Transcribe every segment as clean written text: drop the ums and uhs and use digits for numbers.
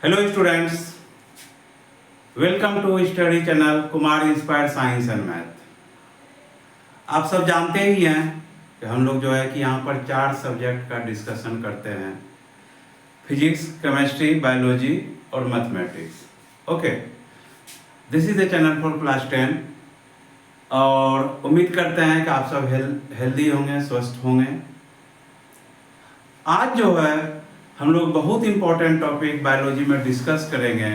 Hello students, welcome to study channel Kumar inspire science and math. आप सब जानते ही हैं कि हम लोग जो है कि यहाँ पर 4 सब्जेक्ट का डिस्कशन करते हैं, फिजिक्स, केमिस्ट्री, बायोलॉजी और mathematics. Okay, this is the channel for class 10 और उम्मीद करते हैं कि आप सब हेल्दी होंगे, स्वस्थ होंगे। आज जो है हम लोग बहुत इंपॉर्टेंट टॉपिक बायोलॉजी में डिस्कस करेंगे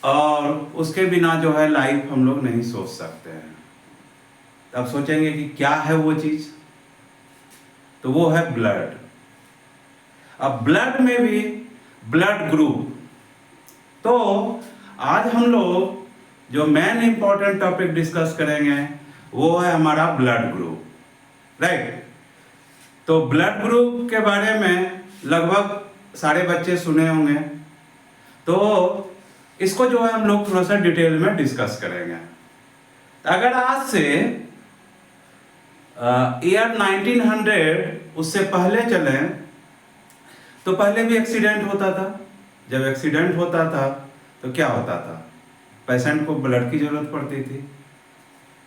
और उसके बिना जो है लाइफ हम लोग नहीं सोच सकते हैं। अब सोचेंगे कि क्या है वो चीज, तो वो है ब्लड। अब ब्लड में भी ब्लड ग्रुप। तो आज हम लोग जो मेन इंपॉर्टेंट टॉपिक डिस्कस करेंगे वो है हमारा ब्लड ग्रुप, राइट। तो ब्लड ग्रुप के बारे में लगभग सारे बच्चे सुने होंगे, तो इसको जो है हम लोग थोड़ा सा डिटेल में डिस्कस करेंगे। अगर आज से ईयर 1900 उससे पहले चले तो पहले भी एक्सीडेंट होता था। जब एक्सीडेंट होता था तो क्या होता था, पेशेंट को ब्लड की जरूरत पड़ती थी।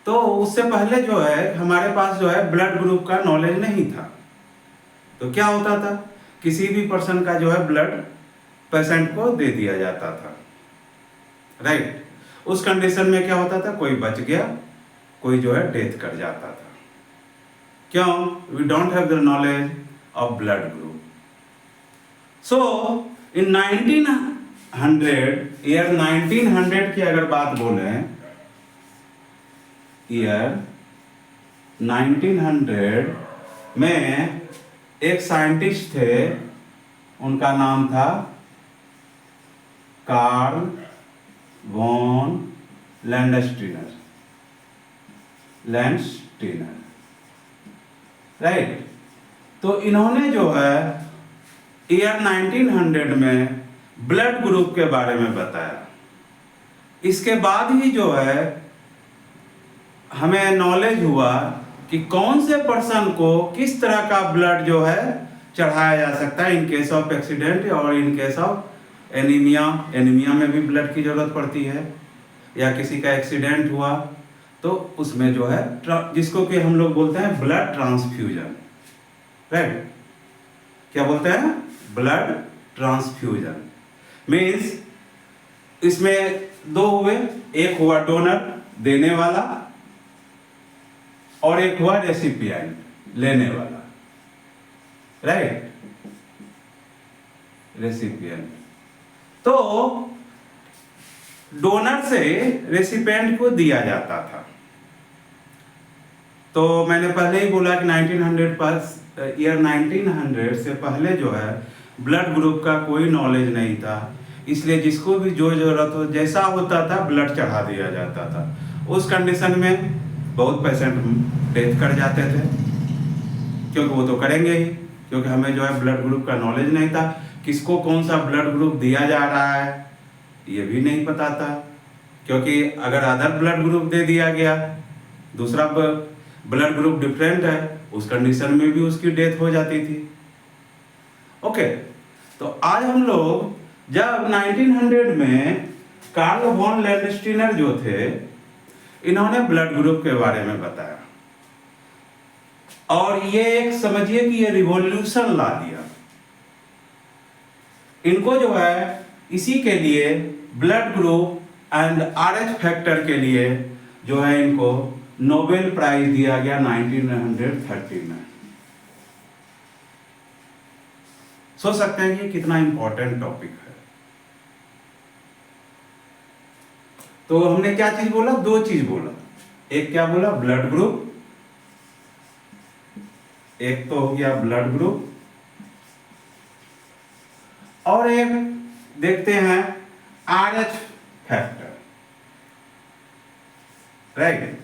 तो उससे पहले जो है हमारे पास जो है ब्लड ग्रुप का नॉलेज नहीं था। तो क्या होता था, किसी भी पर्सन का जो है ब्लड पेशेंट को दे दिया जाता था, राइट। उस कंडीशन में क्या होता था, कोई बच गया, कोई जो है डेथ कर जाता था। क्यों? We don't have the knowledge of blood group. So in 1900 year 1900 की अगर बात बोले, ईयर 1900 में एक साइंटिस्ट थे, उनका नाम था कार्ल वॉन लैंडस्टीनर, राइट। तो इन्होंने जो है ईयर 1900 में ब्लड ग्रुप के बारे में बताया। इसके बाद ही जो है हमें नॉलेज हुआ कि कौन से पर्सन को किस तरह का ब्लड जो है चढ़ाया जा सकता है इन केस ऑफ एक्सीडेंट और इन केस ऑफ एनीमिया में भी ब्लड की जरूरत पड़ती है, या किसी का एक्सीडेंट हुआ तो उसमें जो है जिसको कि हम लोग बोलते हैं ब्लड ट्रांसफ्यूजन, राइट। क्या बोलते हैं? Blood transfusion. मीन्स इसमें 2 हुए, एक हुआ डोनर देने वाला और एक हुआ रेसिपिएंट लेने वाला, राइट, रेसिपिएंट। तो डोनर से रेसिपिएंट को दिया जाता था। तो मैंने पहले ही बोला कि 1900 से पहले जो है ब्लड ग्रुप का कोई नॉलेज नहीं था, इसलिए जिसको भी जो जरूरत हो, जैसा होता था ब्लड चढ़ा दिया जाता था। उस कंडीशन में बहुत पेशेंट डेथ कर जाते थे, क्योंकि वो तो करेंगे ही, क्योंकि हमें जो है ब्लड ग्रुप का नॉलेज नहीं था। किसको कौन सा ब्लड ग्रुप दिया जा रहा है ये भी नहीं पता था, क्योंकि अगर अदर ब्लड ग्रुप दे दिया गया, दूसरा ब्लड ग्रुप डिफरेंट है, उस कंडीशन में भी उसकी डेथ हो जाती थी। ओके, तो आज हम लोग जब 1900 में कार्ल वॉन लैंडस्टीनर जो थे, इन्होंने ब्लड ग्रुप के बारे में बताया और ये एक समझिए कि ये रिवॉल्यूशन ला दिया। इनको जो है इसी के लिए blood group and RH factor के लिए जो है इनको नोबेल प्राइज दिया गया 1930 में। सोच सकते हैं कि कितना इंपॉर्टेंट टॉपिक है। तो हमने क्या चीज बोला, 2 चीज बोला। एक क्या बोला, ब्लड ग्रुप, एक तो हो गया ब्लड ग्रुप, और एक देखते हैं आरएच फैक्टर, राइट।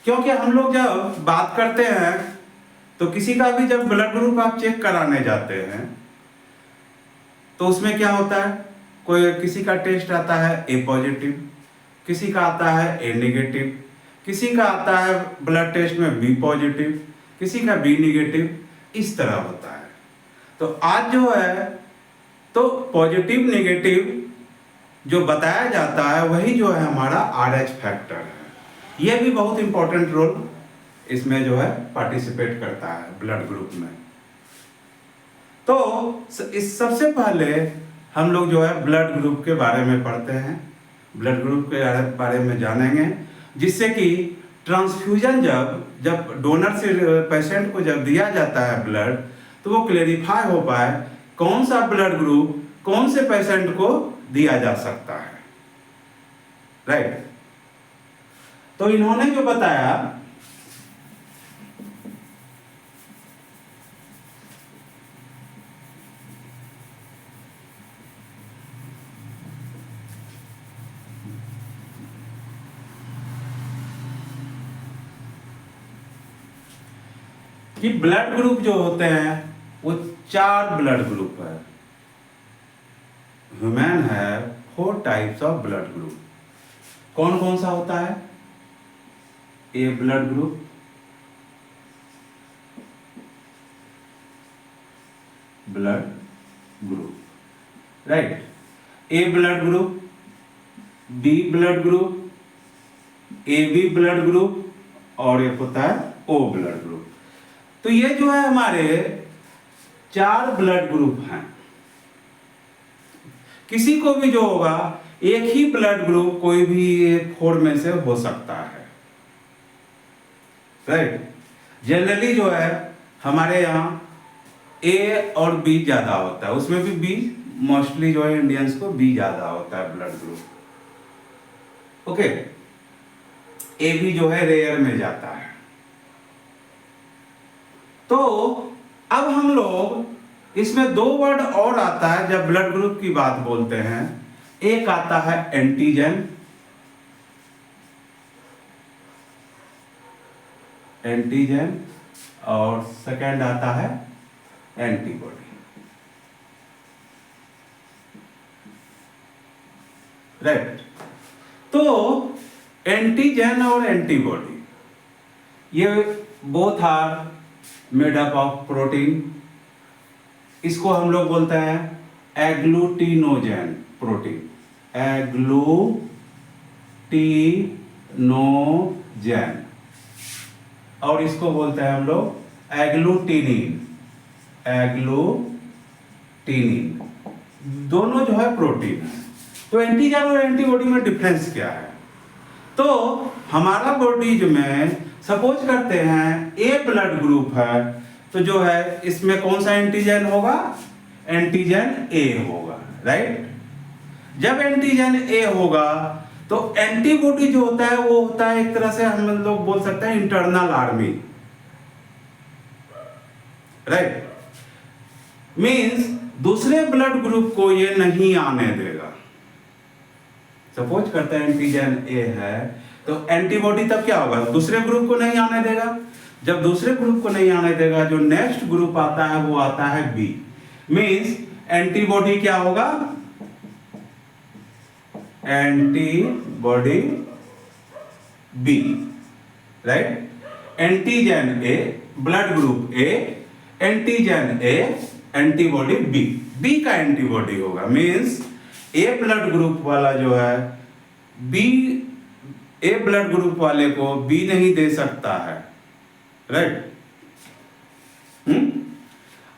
क्योंकि हम लोग जब बात करते हैं तो किसी का भी जब ब्लड ग्रुप आप चेक कराने जाते हैं तो उसमें क्या होता है, कोई किसी का टेस्ट आता है ए पॉजिटिव, किसी का आता है ए नेगेटिव, किसी का आता है ब्लड टेस्ट में बी पॉजिटिव, किसी का बी नेगेटिव, इस तरह होता है। तो आज जो है तो पॉजिटिव नेगेटिव जो बताया जाता है वही जो है हमारा RH फैक्टर है। यह भी बहुत इंपॉर्टेंट रोल इसमें जो है पार्टिसिपेट करता है ब्लड ग्रुप में। तो इस सबसे पहले हम लोग जो है ब्लड ग्रुप के बारे में पढ़ते हैं, ब्लड ग्रुप के बारे में जानेंगे, जिससे कि ट्रांसफ्यूजन जब डोनर से पेशेंट को जब दिया जाता है ब्लड, तो वो क्लेरिफाई हो पाए कौन सा ब्लड ग्रुप कौन से पेशेंट को दिया जा सकता है, राइट। तो इन्होंने जो बताया कि ब्लड ग्रुप जो होते हैं वो 4 ब्लड ग्रुप है। ह्यूमन है 4 टाइप्स ऑफ ब्लड ग्रुप। कौन कौन सा होता है? A blood group, right, A blood group, B blood group, AB blood group और एक होता है O ब्लड ग्रुप। तो ये जो है हमारे 4 ब्लड ग्रुप हैं। किसी को भी जो होगा एक ही ब्लड ग्रुप कोई भी 4 में से हो सकता है, राइट। जनरली जो है हमारे यहाँ A और B ज्यादा होता है, उसमें भी B मोस्टली जो है इंडियंस को B ज्यादा होता है ब्लड ग्रुप, ओके। AB जो है रेयर में जाता है। तो अब हम लोग इसमें 2 वर्ड और आता है जब ब्लड ग्रुप की बात बोलते हैं। एक आता है एंटीजन, और सेकंड आता है एंटीबॉडी, राइट। तो एंटीजन और एंटीबॉडी ये both are made up of protein. इसको हम लोग बोलते हैं एग्लूटिनोजन प्रोटीन, एग्लूटिनोजन, और इसको बोलते हैं हम लोग एग्लूटिनिन, दोनों जो है प्रोटीन है। तो एंटीजन और एंटीबॉडी में डिफरेंस क्या है? तो हमारा बॉडी जो में सपोज करते हैं ए ब्लड ग्रुप है, तो जो है इसमें कौन सा एंटीजन होगा? एंटीजन ए होगा, राइट। जब एंटीजन ए होगा तो एंटीबॉडी जो होता है वो होता है एक तरह से हम लोग बोल सकते हैं इंटरनल आर्मी, राइट। मींस दूसरे ब्लड ग्रुप को ये नहीं आने देगा। सपोज करते हैं एंटीजन ए है तो एंटीबॉडी तब क्या होगा? दूसरे ग्रुप को नहीं आने देगा। जब दूसरे ग्रुप को नहीं आने देगा, जो नेक्स्ट ग्रुप आता है वो आता है बी। मींस एंटीबॉडी क्या होगा? Antibody B, right. Antigen A blood group A, antigen A antibody B, B का एंटीबॉडी होगा। मींस ए ब्लड ग्रुप वाला जो है बी, ए ब्लड ग्रुप वाले को बी नहीं दे सकता है, राइट।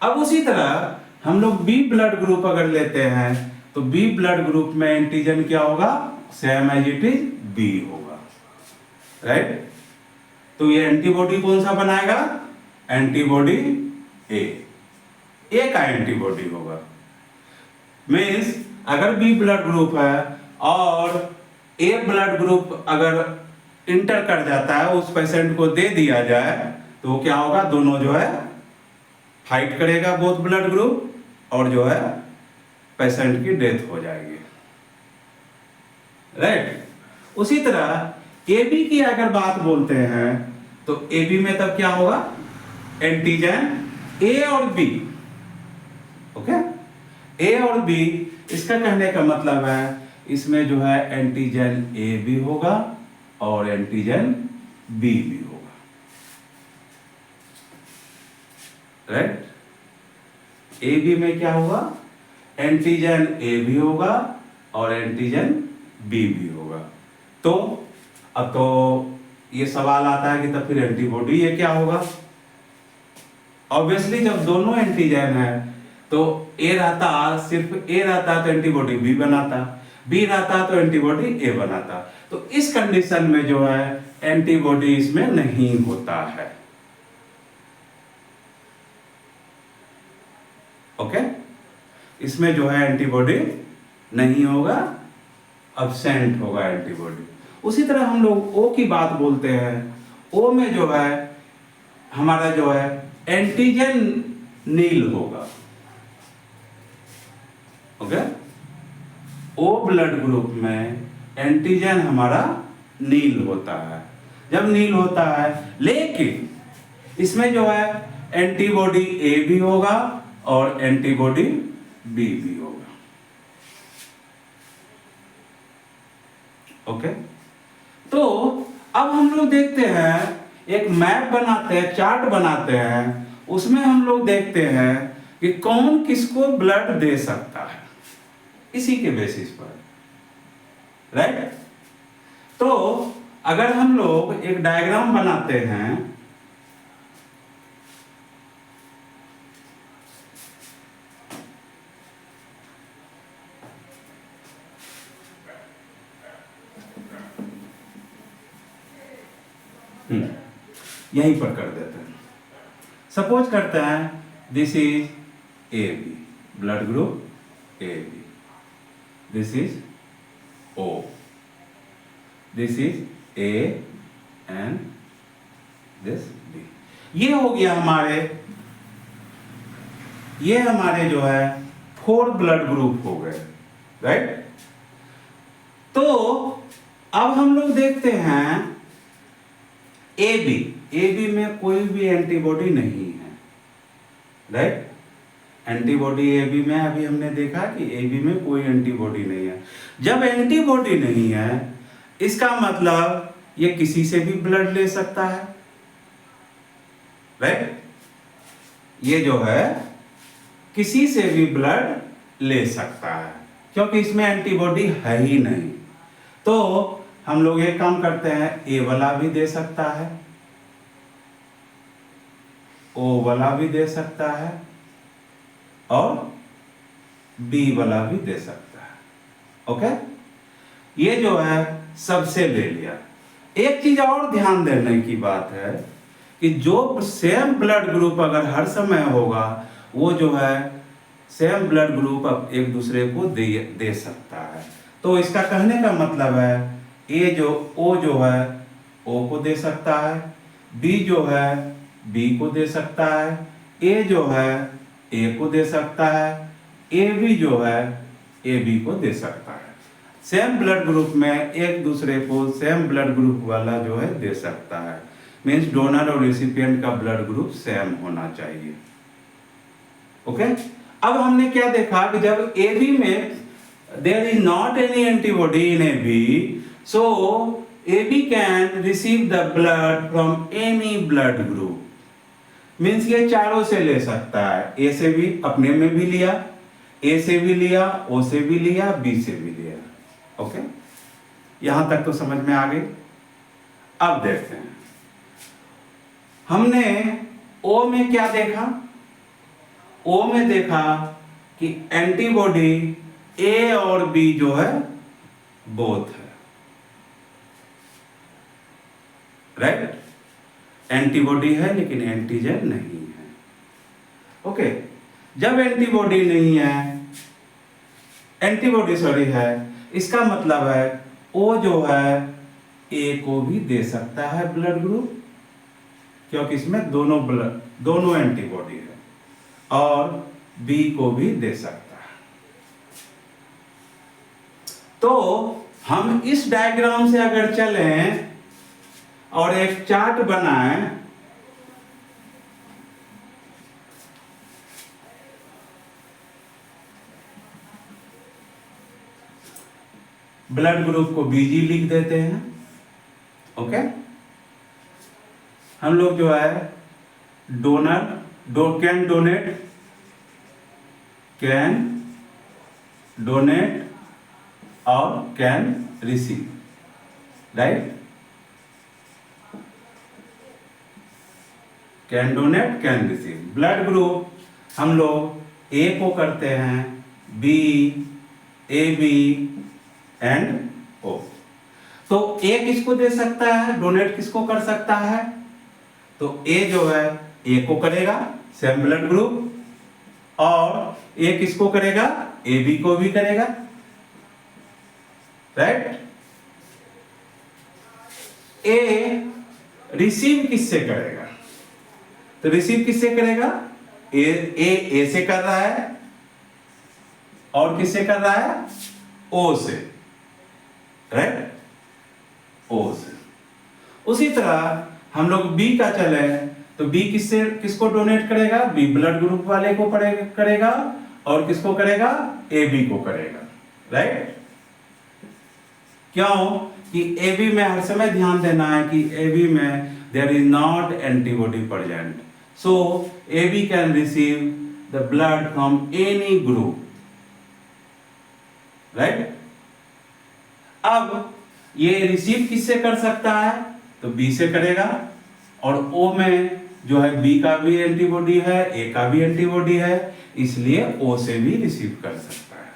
अब उसी तरह हम लोग बी ब्लड ग्रुप अगर लेते हैं तो बी ब्लड ग्रुप में एंटीजन क्या होगा? Same as it is B होगा, राइट। तो ये एंटीबॉडी कौन सा बनाएगा? एंटीबॉडी ए का एंटीबॉडी होगा। मीन्स अगर बी ब्लड ग्रुप है और ए ब्लड ग्रुप अगर इंटर कर जाता है, उस पेशेंट को दे दिया जाए, तो क्या होगा? दोनों जो है फाइट करेगा बोथ ब्लड ग्रुप, और जो है पेशेंट की डेथ हो जाएगी, राइट। उसी तरह AB की अगर बात बोलते हैं तो AB में तब क्या होगा? एंटीजन A और B, ओके। A और B, इसका कहने का मतलब है इसमें जो है एंटीजन A भी होगा और एंटीजन B भी होगा, राइट। AB में क्या होगा? एंटीजन ए भी होगा और एंटीजन बी भी होगा। तो अब तो ये सवाल आता है कि तब फिर एंटीबॉडी ये क्या होगा? ऑब्वियसली जब दोनों एंटीजन है तो ए रहता, सिर्फ ए रहता तो एंटीबॉडी बी बनाता, बी रहता तो एंटीबॉडी ए बनाता। तो इस कंडीशन में जो है एंटीबॉडी इसमें नहीं होता है। ओके, इसमें जो है एंटीबॉडी नहीं होगा, अब्सेंट होगा एंटीबॉडी। उसी तरह हम लोग ओ की बात बोलते हैं। ओ में जो है हमारा जो है एंटीजन नील होगा। ओके, ओ ब्लड ग्रुप में एंटीजन हमारा नील होता है। जब नील होता है, लेकिन इसमें जो है एंटीबॉडी ए भी होगा और एंटीबॉडी बी भी होगा। ओके, तो अब हम लोग देखते हैं, एक मैप बनाते हैं, चार्ट बनाते हैं, उसमें हम लोग देखते हैं कि कौन किसको ब्लड दे सकता है, इसी के बेसिस पर, राइट। तो अगर हम लोग एक डायग्राम बनाते हैं, यहीं पर कर देते हैं। सपोज करते हैं this is A B, blood group A B, this is O, this is A and this B. ये हो गया ये हमारे जो है 4 ब्लड ग्रुप हो गए, राइट। तो अब हम लोग देखते हैं ए बी में कोई भी एंटीबॉडी नहीं है, राइट। एंटीबॉडी ए बी में अभी हमने देखा कि ए बी में कोई एंटीबॉडी नहीं है। जब एंटीबॉडी नहीं है, इसका मतलब ये किसी से भी ब्लड ले सकता है, राइट। ये जो है किसी से भी ब्लड ले सकता है, क्योंकि इसमें एंटीबॉडी है ही नहीं। तो हम लोग एक काम करते हैं, ए वाला भी दे सकता है, ओ वाला भी दे सकता है और बी वाला भी दे सकता है। ओके, ये जो है सबसे ले लिया। एक चीज और ध्यान देने की बात है कि जो सेम ब्लड ग्रुप अगर हर समय होगा, वो जो है सेम ब्लड ग्रुप अब एक दूसरे को दे सकता है। तो इसका कहने का मतलब है ओ जो है ओ को दे सकता है, बी जो है बी को दे सकता है, ए जो है ए को दे सकता है, ए बी जो है ए बी को दे सकता है। सेम ब्लड ग्रुप में एक दूसरे को सेम ब्लड ग्रुप वाला जो है दे सकता है। मीन्स डोनर और रेसिपिएंट का ब्लड ग्रुप सेम होना चाहिए। ओके, अब हमने क्या देखा कि जब ए बी में there is not any antibody in A B, so AB can receive the blood from any blood group। Means ये चारों से ले सकता है, ए से भी अपने में भी लिया, ए से भी लिया, ओ से भी लिया, बी से भी लिया। ओके, यहां तक तो समझ में आ गई। अब देखते हैं, हमने ओ में क्या देखा? ओ में देखा कि एंटीबॉडी ए और बी जो है बोथ है, राइट। एंटीबॉडी है लेकिन एंटीजन नहीं है। ओके, जब एंटीबॉडी नहीं है, एंटीबॉडी सॉरी है, इसका मतलब है ओ जो है ए को भी दे सकता है ब्लड ग्रुप, क्योंकि इसमें दोनों एंटीबॉडी है, और बी को भी दे सकता है। तो हम इस डायग्राम से अगर चलें और एक चार्ट बनाएं, ब्लड ग्रुप को बीजी लिख देते हैं। ओके, हम लोग जो है कैन डोनेट और can receive, right. Can donate, can receive. Blood group हम लोग ए को करते हैं, बी, ए बी एंड ओ। तो ए किसको दे सकता है, डोनेट किसको कर सकता है, तो ए जो है ए को करेगा, सेम ब्लड ग्रुप, और ए किसको करेगा, ए बी को भी करेगा, राइट। ए रिसीव किससे करेगा, तो रिसीव किससे करेगा, ए से कर रहा है और किससे कर रहा है, ओ से, राइट, ओ से। उसी तरह हम लोग बी का चले तो बी किससे किसको डोनेट करेगा, बी ब्लड ग्रुप वाले को करेगा और किसको करेगा, ए बी को करेगा, राइट। क्यों कि ए बी में हर समय ध्यान देना है कि ए बी में there is not antibody present, so A B can receive the blood from any group, right. अब ये रिसीव किससे कर सकता है, तो बी से करेगा, और ओ में जो है बी का भी एंटीबॉडी है, ए का भी एंटीबॉडी है, इसलिए ओ से भी रिसीव कर सकता है।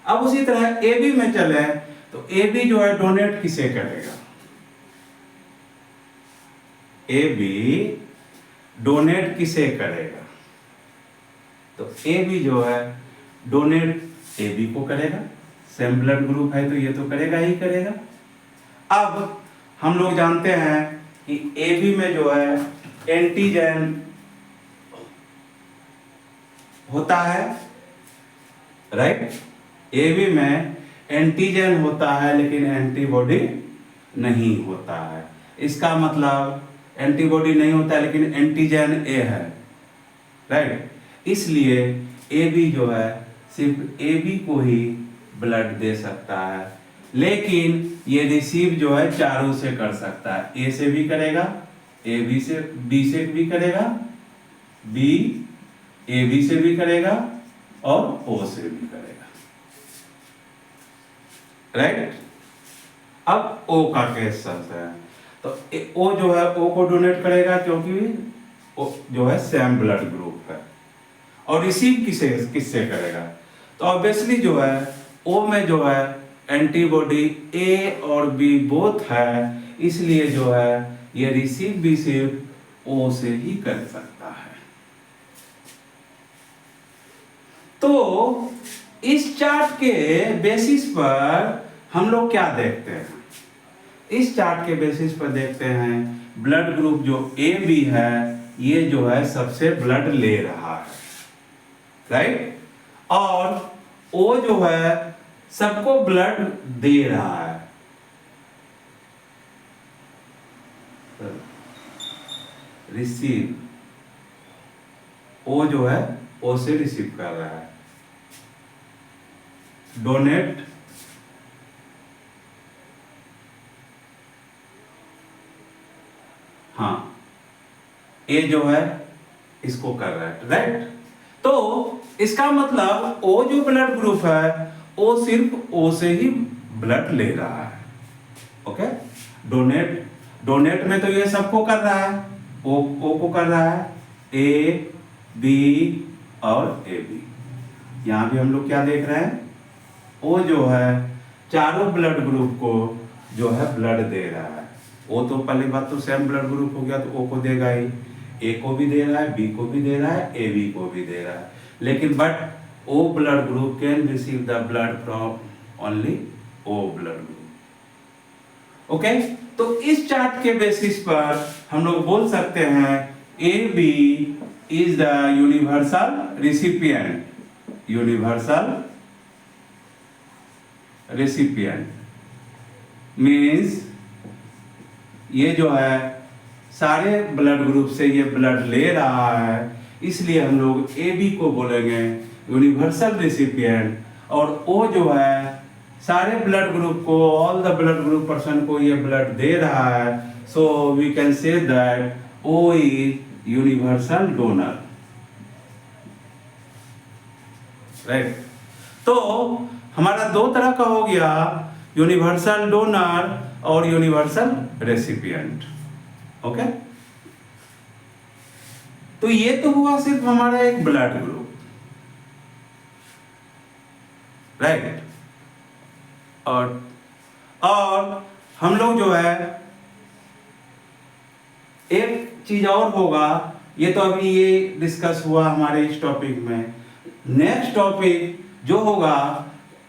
अब उसी तरह ए बी में चले तो ए बी जो है डोनेट किसे करेगा, ए बी डोनेट किसे करेगा, तो ए बी जो है डोनेट ए बी को करेगा, सेम ब्लड ग्रुप है तो ये तो करेगा ही करेगा। अब हम लोग जानते हैं कि ए बी में जो है एंटीजन होता है, राइट। ए बी में एंटीजन होता है लेकिन एंटीबॉडी नहीं होता है। इसका मतलब एंटीबॉडी नहीं होता है लेकिन एंटीजन ए है, राइट। इसलिए ए बी जो है सिर्फ ए बी को ही ब्लड दे सकता है, लेकिन ये रिसीव जो है चारों से कर सकता है, ए से भी करेगा, ए बी से, बी से भी करेगा, बी ए बी से भी करेगा और ओ से भी करेगा, राइट। अब ओ का केस चलता है तो ओ जो है ओ को डोनेट करेगा क्योंकि ओ जो है सेम ब्लड ग्रुप है, और रिसीव किससे करेगा, तो ऑब्वियसली जो है ओ में जो है एंटीबॉडी ए और बी बोथ है, इसलिए जो है ये रिसीव भी सिर्फ ओ से ही कर सकता है। तो इस चार्ट के बेसिस पर हम लोग क्या देखते हैं, इस चार्ट के बेसिस पर देखते हैं ब्लड ग्रुप जो ए बी है ये जो है सबसे ब्लड ले रहा है, राइट, और ओ जो है सबको ब्लड दे रहा है, रिसीव, ओ जो है ओ से रिसीव कर रहा है, डोनेट हाँ ए जो है इसको कर रहा है, राइट। तो इसका मतलब ओ जो ब्लड ग्रुप है ओ सिर्फ ओ से ही ब्लड ले रहा है, ओके। डोनेट में तो ये सबको कर रहा है, ओ को कर रहा है, ए बी और ए बी। यहां भी हम लोग क्या देख रहे हैं, ओ जो है चारों ब्लड ग्रुप को जो है ब्लड दे रहा है। ओ तो पहली बात तो सेम ब्लड ग्रुप हो गया तो ओ को देगा ही, ए को भी दे रहा है, बी को भी दे रहा है, ए बी को भी दे रहा है, लेकिन but O blood group can receive the blood from only O blood group, okay. तो इस चार्ट के बेसिस पर हम लोग बोल सकते हैं A B is the universal recipient, universal recipient means ये जो है सारे ब्लड ग्रुप से ये ब्लड ले रहा है, इसलिए हम लोग ए बी को बोलेंगे यूनिवर्सल रिसिपिएंट, और ओ जो है सारे ब्लड ग्रुप को, all the blood group person को ये ब्लड दे रहा है, so we can say that O is universal donor, right. तो हमारा दो तरह का हो गया, यूनिवर्सल डोनर और यूनिवर्सल रेसिपिएंट। ओके, तो ये तो हुआ सिर्फ हमारा एक ब्लड ग्रुप, राइट। और हम लोग जो है एक चीज और होगा, ये तो अभी ये डिस्कस हुआ हमारे इस टॉपिक में। नेक्स्ट टॉपिक जो होगा,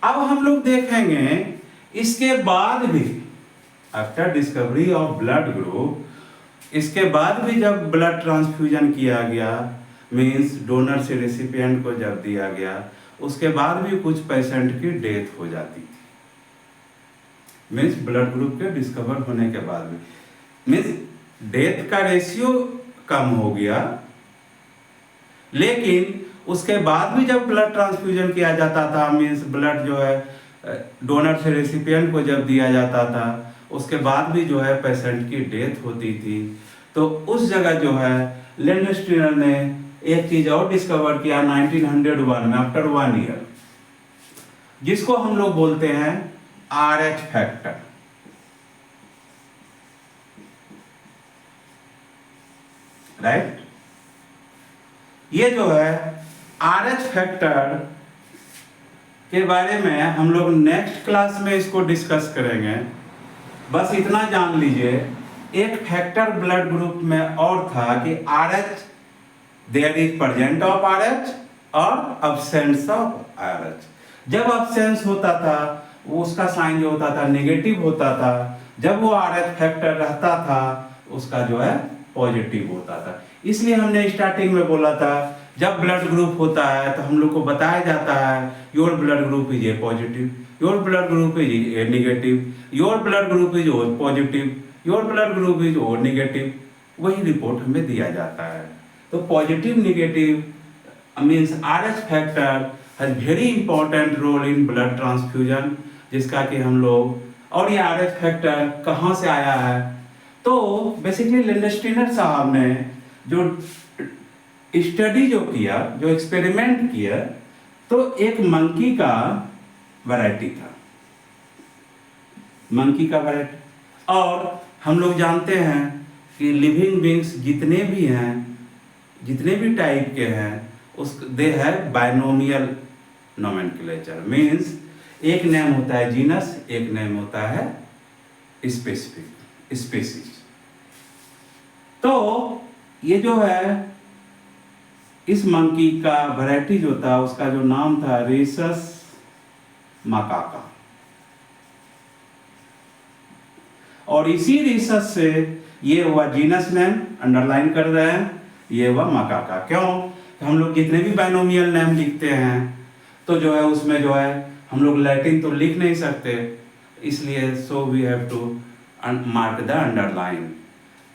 अब हम लोग देखेंगे इसके बाद भी, after discovery of blood group, इसके बाद भी जब ब्लड ट्रांसफ्यूजन किया गया, मींस डोनर से रेसिपिएंट को जब दिया गया, उसके बाद भी कुछ पेशेंट की डेथ हो जाती थी, मींस ब्लड ग्रुप के डिस्कवर होने के बाद भी, मींस डेथ का रेशियो कम हो गया, लेकिन उसके बाद भी जब ब्लड ट्रांसफ्यूजन किया जाता था, मींस ब्लड जो है डोनर से रेसिपिएंट को जब दिया जाता था, उसके बाद भी जो है पेशेंट की डेथ होती थी। तो उस जगह जो है लैंडस्टीनर ने एक चीज और डिस्कवर किया 1901 में, आफ्टर 1 ईयर, जिसको हम लोग बोलते हैं RH फैक्टर। राइट, ये जो है RH फैक्टर के बारे में हम लोग नेक्स्ट क्लास में इसको डिस्कस करेंगे। बस इतना जान लीजिए, एक फैक्टर ब्लड ग्रुप में और था कि RH, there is present of RH और अब्सेंस ऑफ RH। जब अब्सेंस होता था उसका साइन जो होता था नेगेटिव होता था, जब वो RH फैक्टर रहता था उसका जो है पॉजिटिव होता था। इसलिए हमने स्टार्टिंग में बोला था, जब ब्लड ग्रुप होता है तो हम लोग को बताया जाता है your blood group is A positive, your blood group is A negative, your blood group is O positive, your blood group is O negative, वही रिपोर्ट हमें दिया जाता है। तो positive negative means RH factor has very important role in blood transfusion, जिसका कि हम लोग, और ये RH फैक्टर कहाँ से आया है, तो बेसिकली लैंडस्टीनर साहब ने जो स्टडी जो किया, जो एक्सपेरिमेंट किया, तो एक मंकी का वैरायटी था, मंकी का वैरायटी। और हम लोग जानते हैं कि लिविंग बींग्स जितने भी हैं, जितने भी टाइप के हैं, उस they have binomial nomenclature, means एक नेम होता है जीनस, एक नेम होता है स्पेसिफिक स्पीशीज। तो ये जो है इस मंकी का वैरायटी जो था उसका जो नाम था रेसस माकाका, और इसी रेसस से ये हुआ जीनस नेम, अंडरलाइन कर रहे हैं, ये हुआ माकाका। क्यों? तो हम लोग जितने भी बाइनोमियल नेम लिखते हैं तो जो है उसमें जो है हम लोग लैटिन तो लिख नहीं सकते, इसलिए so we have to mark the underline.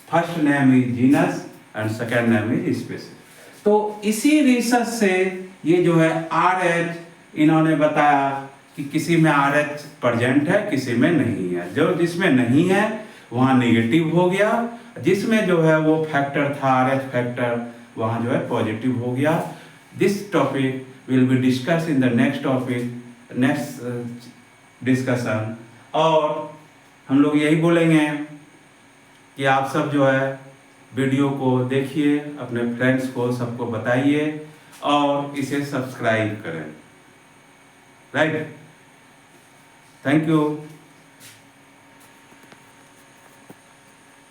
First name is genus and second name is species. तो इसी रिसर्च से ये जो है RH इन्होंने बताया कि किसी में RH प्रेजेंट है, किसी में नहीं है। जो जिसमें नहीं है वहाँ नेगेटिव हो गया, जिसमें जो है वो फैक्टर था RH फैक्टर, वहाँ जो है पॉजिटिव हो गया। This topic will be discuss in the next topic, next discussion. और हम लोग यही बोलेंगे कि आप सब जो है वीडियो को देखिए, अपने फ्रेंड्स को सबको बताइए और इसे सब्सक्राइब करें। Right, thank you.